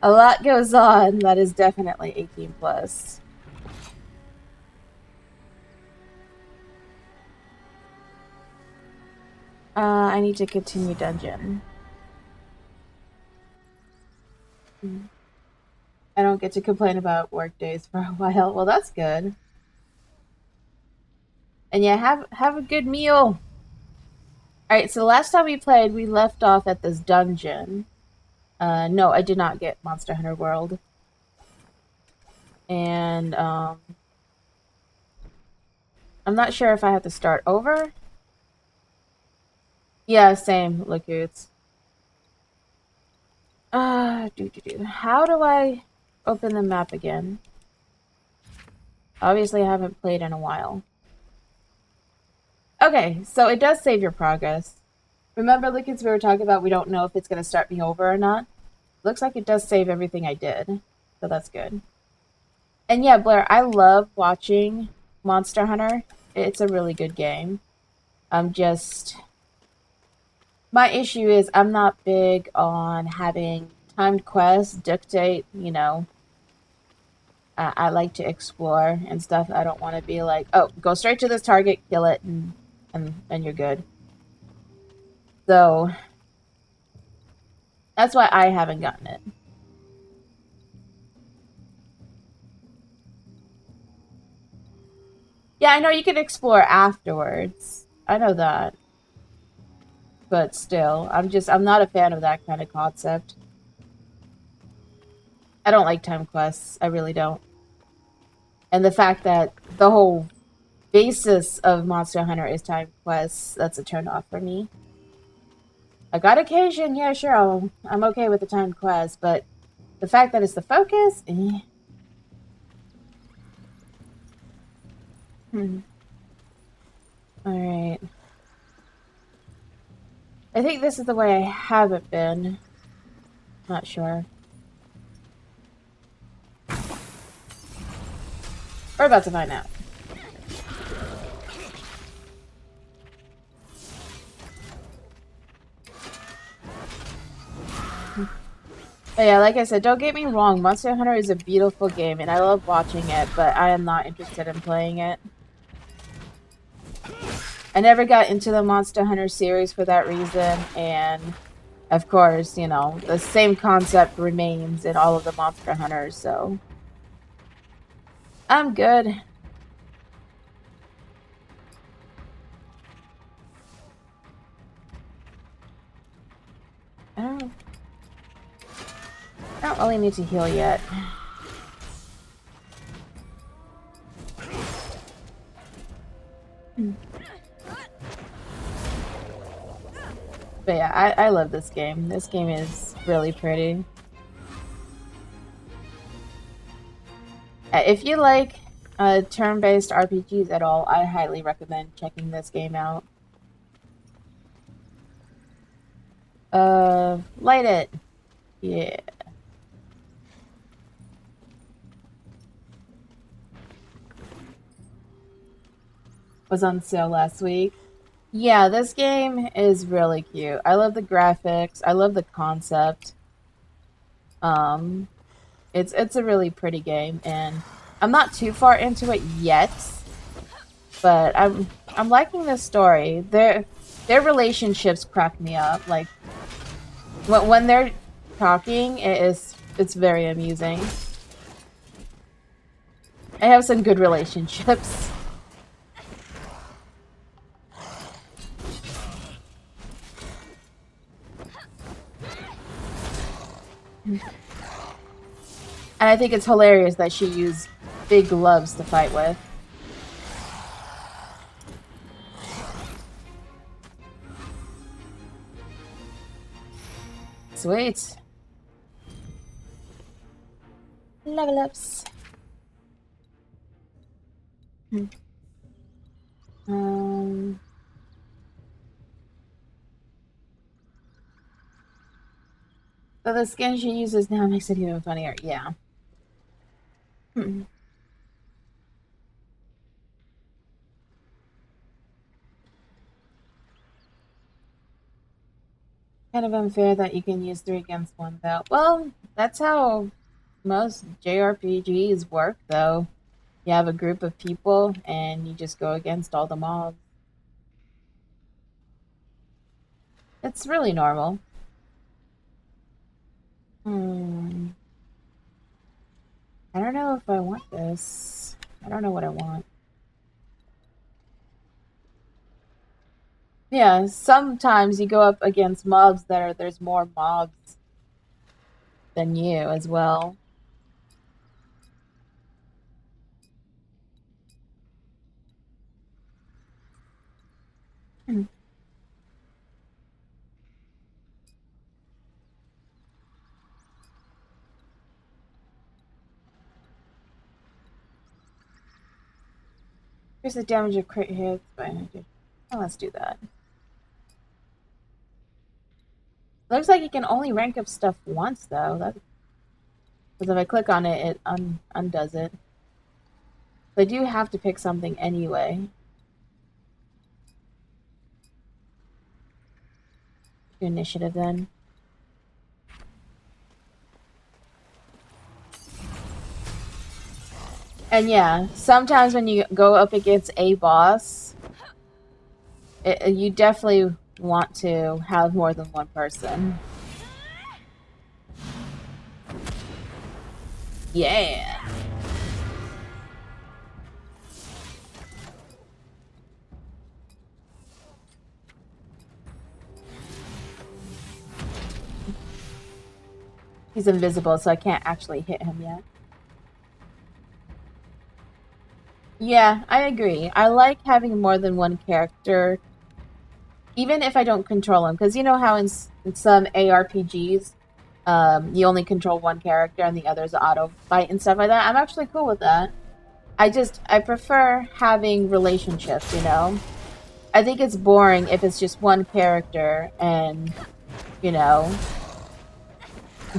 A lot goes on that is definitely 18 plus. I need to continue dungeon. I don't get to complain about work days for a while. Well, that's good. And yeah, have a good meal. Alright, so the last time we played, we left off at this dungeon. No, I did not get Monster Hunter World. And, I'm not sure if I have to start over. Yeah, same, Lakuts. How do I open the map again? Obviously, I haven't played in a while. Okay, so it does save your progress. Remember, Lucas, we were talking about we don't know if it's going to start me over or not? Looks like it does save everything I did, so that's good. And yeah, Blair, I love watching Monster Hunter. It's a really good game. I'm just my issue is I'm not big on having timed quests dictate, I like to explore and stuff. I don't want to be like, oh, go straight to this target, kill it, and you're good. So that's why I haven't gotten it. Yeah, I know you can explore afterwards. I know that. But still, I'm not a fan of that kind of concept. I don't like time quests. I really don't. And the fact that the whole basis of Monster Hunter is time quests, that's a turn off for me. I got occasion, yeah, sure, I'm okay with the time quest, but the fact that it's the focus, eh. Hmm. Alright. I think this is the way I haven't been. Not sure. We're about to find out. But yeah, like I said, don't get me wrong, Monster Hunter is a beautiful game, and I love watching it, but I am not interested in playing it. I never got into the Monster Hunter series for that reason, and of course, the same concept remains in all of the Monster Hunters, so I'm good. I don't, I don't really need to heal yet. But yeah, I love this game. This game is really pretty. If you like turn-based RPGs at all, I highly recommend checking this game out. Light it. Yeah. Was on sale last week. Yeah, this game is really cute. I love the graphics. I love the concept. Um, it's a really pretty game, and I'm not too far into it yet, but I'm liking the story. Their relationships crack me up. Like when they're talking, it's very amusing. I have some good relationships. And I think it's hilarious that she used big gloves to fight with. Sweet. Level ups. Hmm. Um, so the skin she uses now makes it even funnier. Yeah. Hmm. Kind of unfair that you can use 3 against 1, though. Well, that's how most JRPGs work, though. You have a group of people and you just go against all the mobs. It's really normal. Hmm. I don't know if I want this. I don't know what I want. Yeah, sometimes you go up against mobs there's more mobs than you as well. Here's the damage of crit hits by energy. Oh, let's do that. Looks like you can only rank up stuff once though. That because if I click on it, it undoes it. So I do have to pick something anyway. Do initiative then. And yeah, sometimes when you go up against a boss, you definitely want to have more than one person. Yeah. He's invisible, so I can't actually hit him yet. Yeah, I agree. I like having more than one character, even if I don't control him, because you know how in some ARPGs, you only control one character and the others auto fight and stuff like that. I'm actually cool with that. I prefer having relationships, you know? I think it's boring if it's just one character and, you know,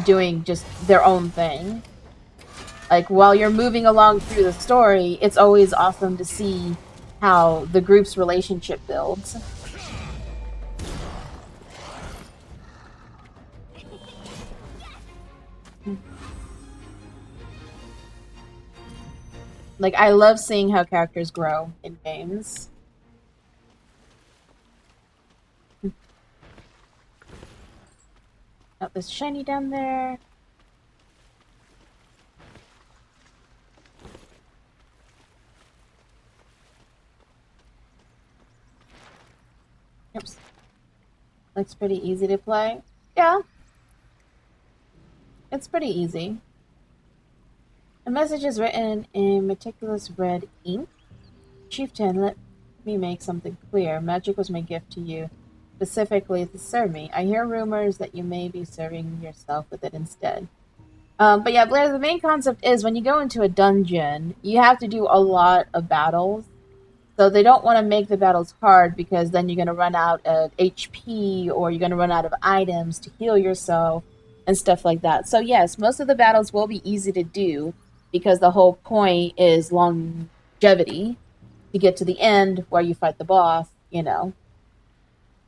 doing just their own thing. Like, while you're moving along through the story, it's always awesome to see how the group's relationship builds. Like, I love seeing how characters grow in games. Got this shiny down there. Oops. Looks pretty easy to play. Yeah, it's pretty easy. A message is written in meticulous red ink. Chieftain, let me make something clear. Magic was my gift to you, specifically to serve me. I hear rumors that you may be serving yourself with it instead. But yeah, Blair, the main concept is when you go into a dungeon, you have to do a lot of battles. So they don't want to make the battles hard because then you're going to run out of HP or you're going to run out of items to heal yourself and stuff like that. So yes, most of the battles will be easy to do because the whole point is longevity to get to the end where you fight the boss, you know.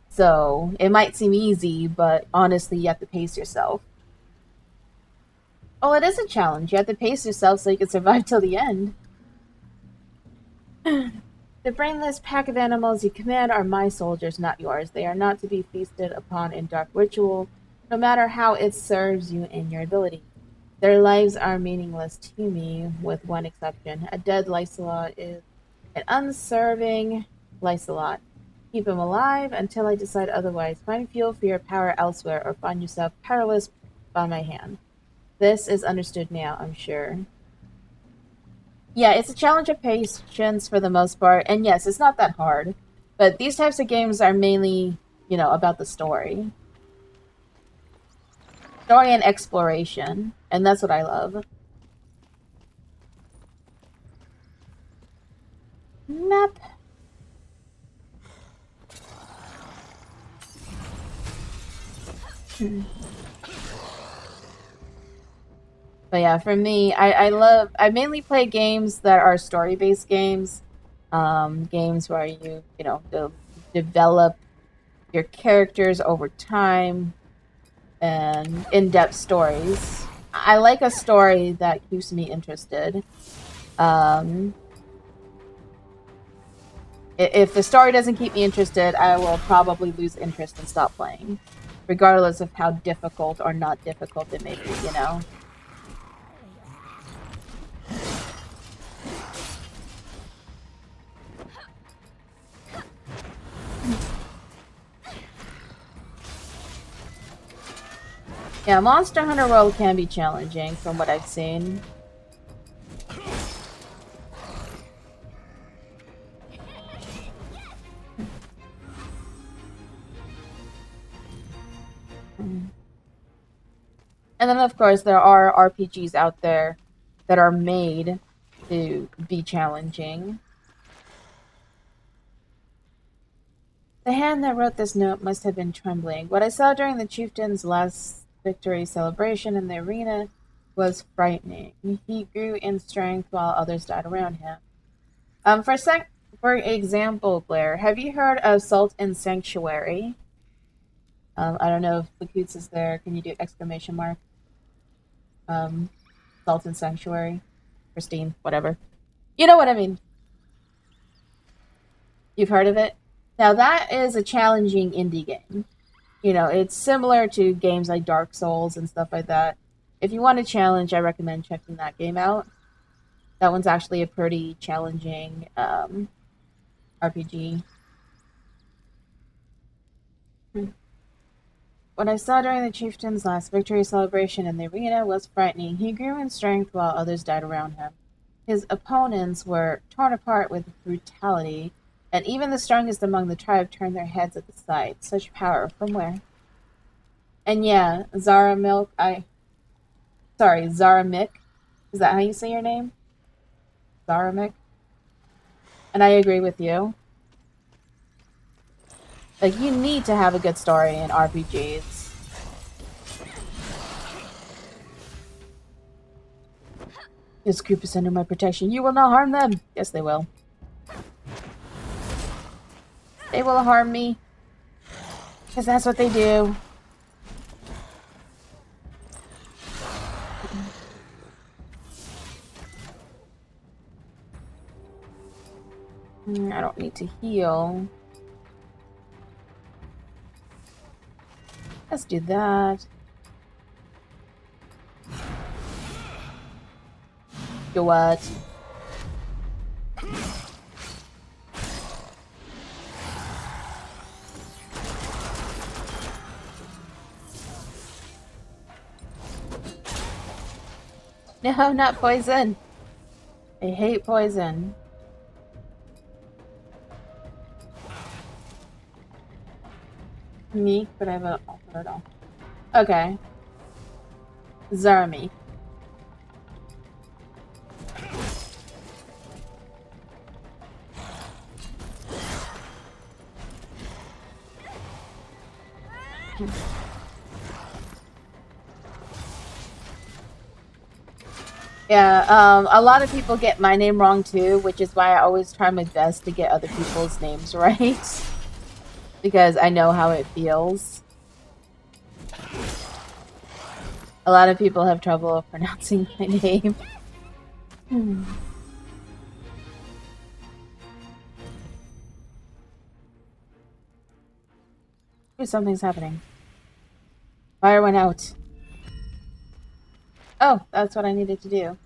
So it might seem easy, but honestly, you have to pace yourself. Oh, it is a challenge. You have to pace yourself so you can survive till the end. The brainless pack of animals you command are my soldiers, not yours. They are not to be feasted upon in dark ritual, no matter how it serves you in your ability. Their lives are meaningless to me, with one exception. A dead Lysolot is an unserving Lysolot. Keep him alive until I decide otherwise. Find fuel for your power elsewhere, or find yourself powerless by my hand. This is understood now, I'm sure. Yeah, it's a challenge of patience for the most part, and yes, it's not that hard. But these types of games are mainly, you know, about the story and exploration, and that's what I love. Map. But yeah, for me, I mainly play games that are story based games, games where you know develop your characters over time. and in-depth stories. I like a story that keeps me interested. Um, if the story doesn't keep me interested, I will probably lose interest and stop playing, regardless of how difficult or not difficult it may be, you know? Yeah, Monster Hunter World can be challenging from what I've seen. And then, of course, there are RPGs out there that are made to be challenging. The hand that wrote this note must have been trembling. What I saw during the chieftain's last victory celebration in the arena was frightening. He grew in strength while others died around him. For example, Blair, have you heard of Salt and Sanctuary? I don't know if Lakutz is there. Can you do exclamation mark? Um, Salt and Sanctuary, Christine, whatever. You know what I mean. You've heard of it? Now that is a challenging indie game. You know, it's similar to games like Dark Souls and stuff like that. If you want a challenge, I recommend checking that game out. That one's actually a pretty challenging RPG. What I saw during the chieftain's last victory celebration in the arena was frightening. He grew in strength while others died around him. His opponents were torn apart with brutality, and even the strongest among the tribe turned their heads at the sight. Such power from where? And yeah, Zara Milk, Zara Mick. Is that how you say your name? Zara Mick? And I agree with you. Like, you need to have a good story in RPGs. This group is under my protection. You will not harm them. Yes, they will. They will harm me. Because that's what they do. I don't need to heal. Let's do that. Do what? No, not poison. I hate poison. Meek, but I have an alternate all. Okay. Zarami. Yeah, a lot of people get my name wrong too, which is why I always try my best to get other people's names right. Because I know how it feels. A lot of people have trouble pronouncing my name. Ooh, something's happening. Fire went out. Oh, that's what I needed to do.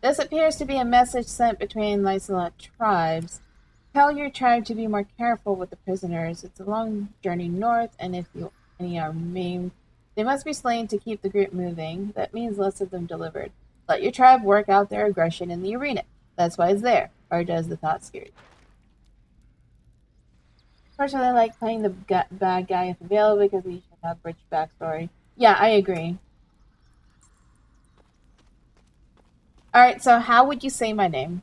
This appears to be a message sent between Lysolot tribes. Tell your tribe to be more careful with the prisoners. It's a long journey north, and if any are maimed, they must be slain to keep the group moving. That means less of them delivered. Let your tribe work out their aggression in the arena. That's why it's there. Or does the thought scare you? Personally, I like playing the bad guy if available because he should have rich backstory. Yeah, I agree. Alright, so how would you say my name?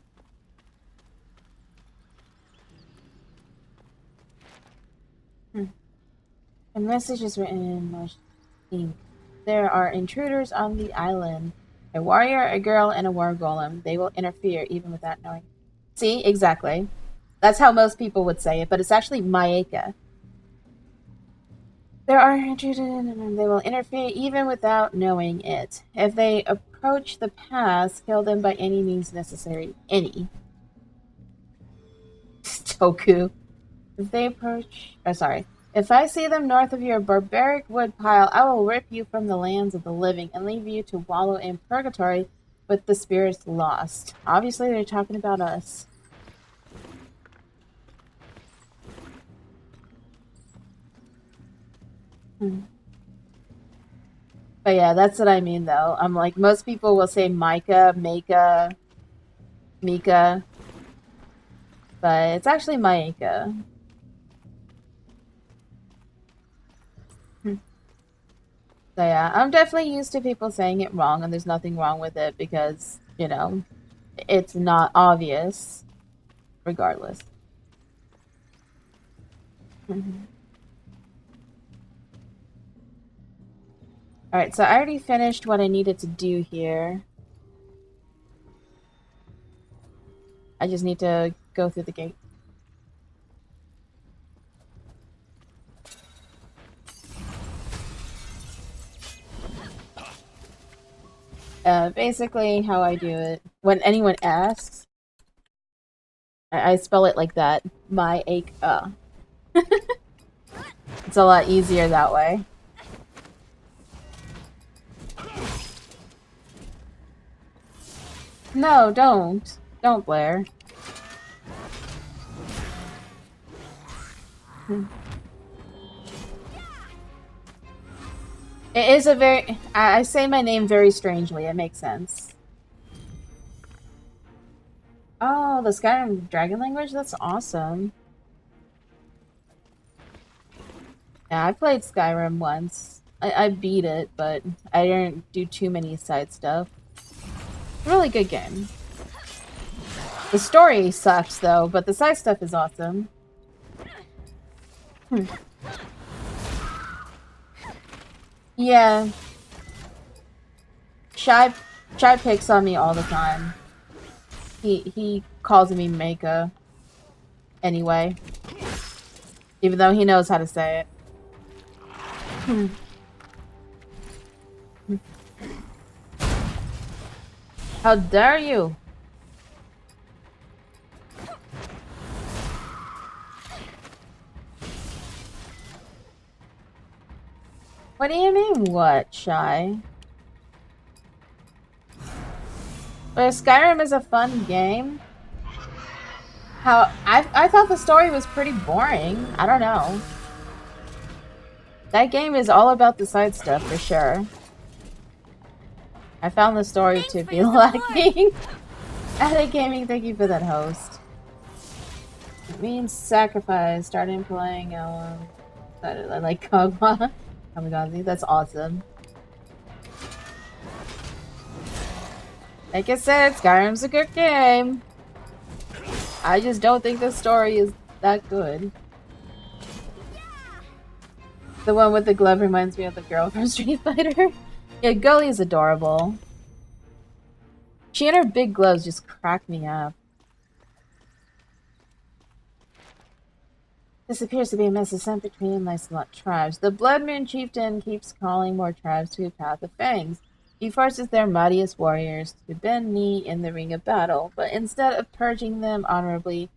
The message is written in Mosh ink. There are intruders on the island. A warrior, a girl, and a war golem. They will interfere even without knowing. See, exactly. That's how most people would say it, but it's actually Maeka. There are and they will interfere even without knowing it. If they approach the pass, kill them by any means necessary. Any. Toku. If they approach... Oh, sorry. If I see them north of your barbaric woodpile, I will rip you from the lands of the living and leave you to wallow in purgatory with the spirits lost. Obviously, they're talking about us. But yeah, that's what I mean, though. I'm like, most people will say Maeka, Maeka, Mika, but it's actually Maeka. So yeah, I'm definitely used to people saying it wrong, and there's nothing wrong with it because, it's not obvious, regardless. Alright, so I already finished what I needed to do here. I just need to go through the gate. Basically, how I do it, when anyone asks, I spell it like that. Maeka. It's a lot easier that way. No, don't. Don't, Blair. It is a very... I say my name very strangely. It makes sense. Oh, the Skyrim dragon language? That's awesome. Yeah, I played Skyrim once. I beat it, but I didn't do too many side stuff. Really good game. The story sucks, though, but the side stuff is awesome. Yeah. Shy picks on me all the time. He calls me Maeka. Anyway. Even though he knows how to say it. How dare you? What do you mean, what, Shy? But Skyrim is a fun game. I thought the story was pretty boring. I don't know. That game is all about the side stuff for sure. I found the story to be lacking. Attic Gaming, thank you for that host. It means sacrifice. Starting playing I like Kagwa. Kamikaze, that's awesome. Like I said, Skyrim's a good game. I just don't think the story is that good. The one with the glove reminds me of the girl from Street Fighter. Yeah, Gully is adorable. She and her big gloves just crack me up. This appears to be a message sent between Lysolot tribes. The Blood Moon Chieftain keeps calling more tribes to a path of fangs. He forces their mightiest warriors to bend knee in the ring of battle, but instead of purging them honorably,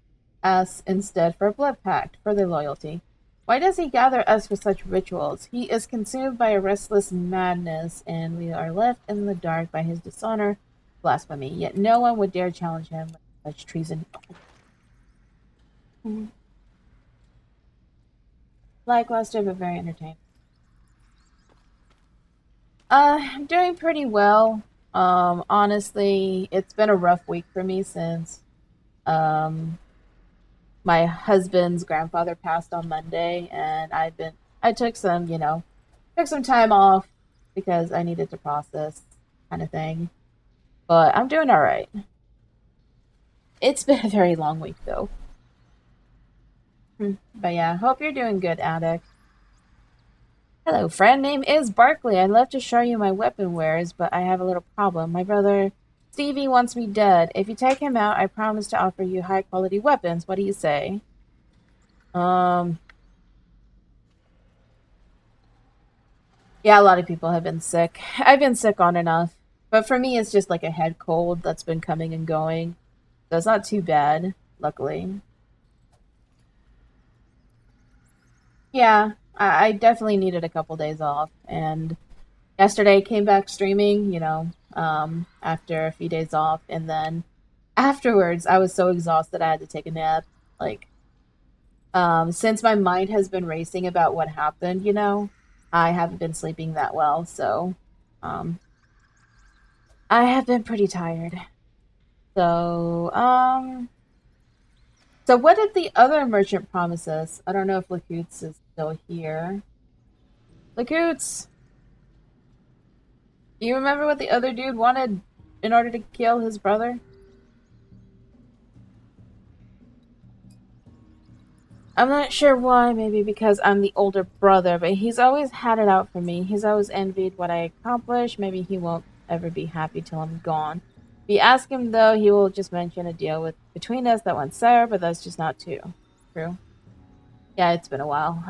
asks instead for a blood pact for their loyalty. Why does he gather us for such rituals? He is consumed by a restless madness, and we are left in the dark by his dishonor, blasphemy. Yet no one would dare challenge him with such treason. Lackluster, but very entertaining. I'm doing pretty well. Honestly, it's been a rough week for me since my husband's grandfather passed on Monday, and I took some time off because I needed to process, kind of thing. But I'm doing all right. It's been a very long week though. But yeah, hope you're doing good, Addict. Hello, friend. Name is Barkley. I'd love to show you my weapon wares, but I have a little problem. My brother Stevie wants me dead. If you take him out, I promise to offer you high quality weapons. What do you say? Yeah, a lot of people have been sick. I've been sick on and off. But for me, it's just like a head cold that's been coming and going. So it's not too bad, luckily. Yeah, I definitely needed a couple days off. And yesterday came back streaming, after a few days off. And then afterwards, I was so exhausted I had to take a nap. Like, since my mind has been racing about what happened, I haven't been sleeping that well. So, um, I have been pretty tired. So, so what did the other merchant promise us? I don't know if Lakoots is still here. Lakoots, do you remember what the other dude wanted in order to kill his brother? I'm not sure why, maybe because I'm the older brother, but he's always had it out for me. He's always envied what I accomplish. Maybe he won't ever be happy till I'm gone. If you ask him, though, he will just mention a deal with between us that went sour, but that's just not true. Yeah, it's been a while.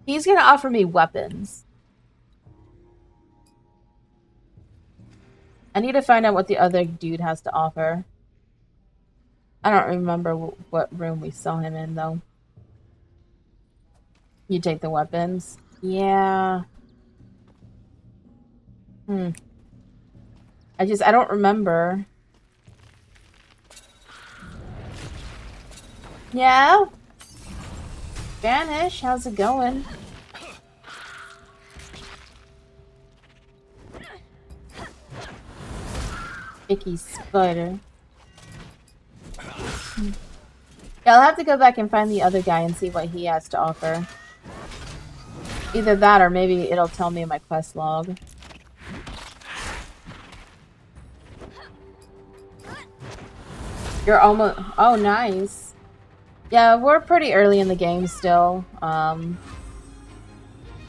He's gonna offer me weapons. I need to find out what the other dude has to offer. I don't remember what room we saw him in, though. You take the weapons? Yeah. Hmm. I don't remember. Yeah? Spanish, how's it going? Icky spider. Yeah, I'll have to go back and find the other guy and see what he has to offer. Either that or maybe it'll tell me in my quest log. You're almost... Oh, nice. Yeah, we're pretty early in the game still.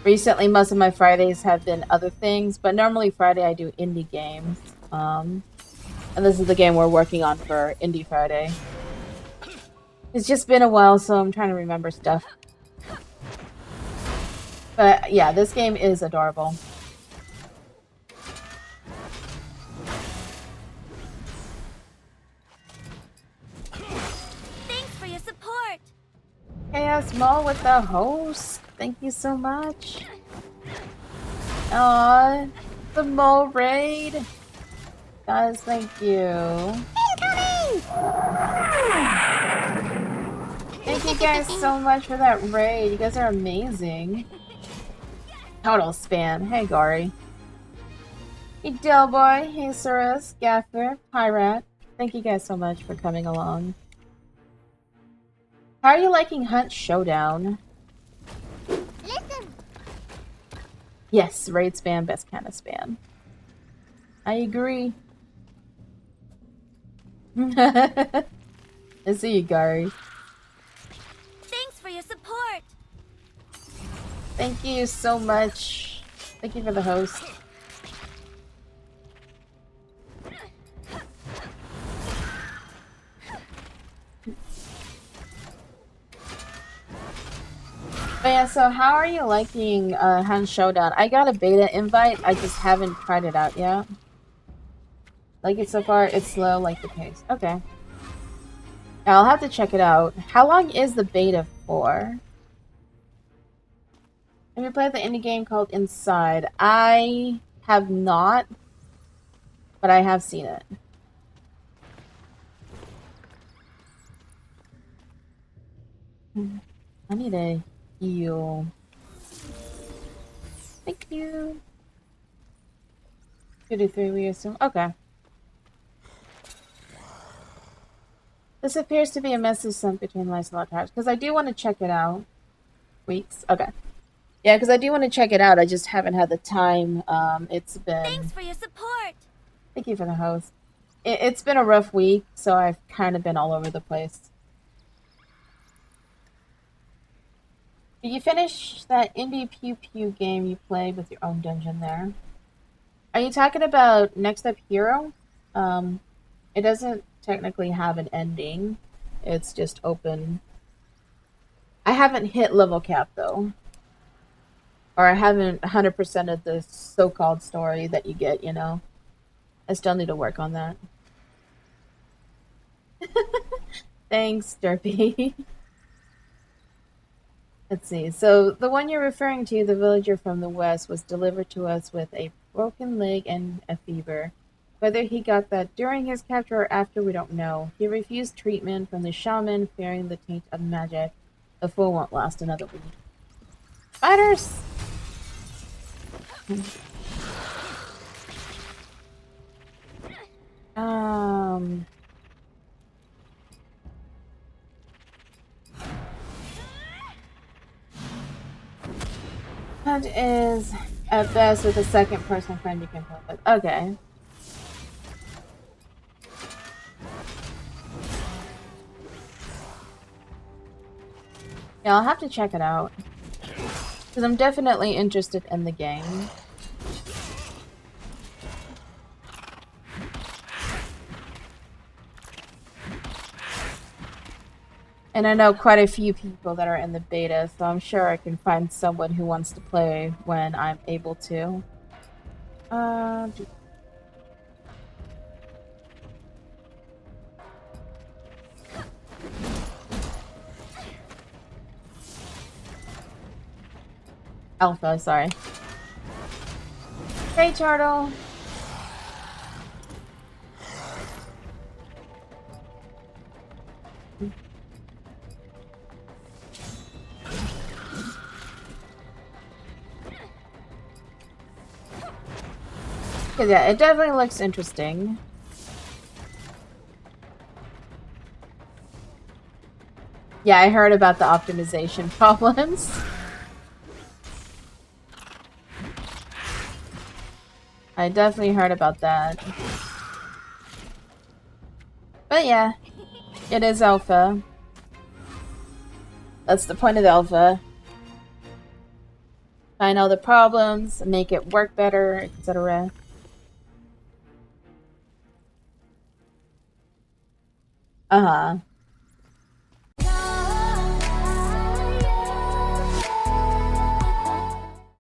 Recently, most of my Fridays have been other things, but normally Friday I do indie games. And this is the game we're working on for Indie Friday. It's just been a while, so I'm trying to remember stuff. But yeah, this game is adorable. Thanks for your support. Chaos Mall with the host. Thank you so much. Aw, the mole raid. Guys, thank you. Thank you guys so much for that raid. You guys are amazing. Total spam. Hey, Gari. Hey, Delboy. Hey, Surus, Gaffer, Pyrat. Thank you guys so much for coming along. How are you liking Hunt Showdown? Listen. Yes, raid spam, best kind of spam. I agree. I see you, Gari. Thanks for your support. Thank you so much. Thank you for the host. But yeah, so how are you liking Hunt Showdown? I got a beta invite, I just haven't tried it out yet. Like it so far, it's slow like the pace. Okay. Yeah, I'll have to check it out. How long is the beta for? Have you played the indie game called Inside? I have not, but I have seen it. I need a heal. Thank you. 2 to 3, we assume. Okay. This appears to be a message sent between Lancelot Towers, because I do want to check it out. Weeks? Okay. Yeah, because I do want to check it out. I just haven't had the time. It's been... Thanks for your support. Thank you for the host. It's been a rough week, so I've kind of been all over the place. Did you finish that indie Pew Pew game you played with your own dungeon there? Are you talking about Next Up Hero? It doesn't technically have an ending. It's just open. I haven't hit level cap, though. Or I haven't 100% of the so-called story that you get, you know. I still need to work on that. Thanks, Derpy. Let's see. So the one you're referring to, the villager from the west, was delivered to us with a broken leg and a fever. Whether he got that during his capture or after, we don't know. He refused treatment from the shaman, fearing the taint of magic. The fool won't last another week. Spiders! Um, Hunt is at best with a second person friend you can play with. Okay. Yeah, I'll have to check it out. Because I'm definitely interested in the game. And I know quite a few people that are in the beta, so I'm sure I can find someone who wants to play when I'm able to. Uh, Alpha, sorry. Hey, Turtle! Because, yeah, it definitely looks interesting. Yeah, I heard about the optimization problems. I definitely heard about that. But yeah, it is alpha. That's the point of the alpha. Find all the problems, make it work better, etc. Uh-huh.